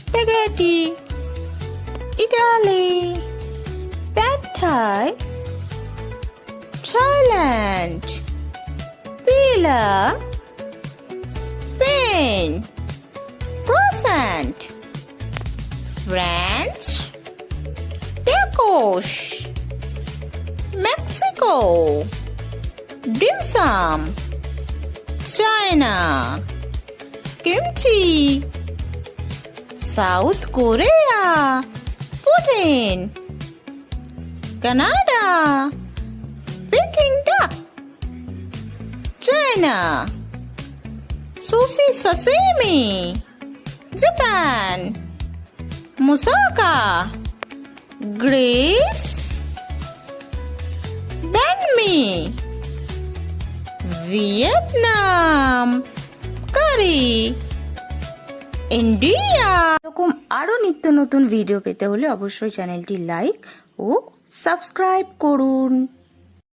spaghetti, Italy, pad thai, Thailand, pizza, Spain, croissant, France, tacos, Mexico, dim sum, China, kimchi, South Korea, Putin, Canada, Peking duck, China, sushi sashimi, Japan, moussaka, Greece, banh mi, Vietnam, curry, India. এরকম আরো নিত্য নতুন video পেতে হলে অবশ্যই চ্যানেলটি like ও subscribe করুন।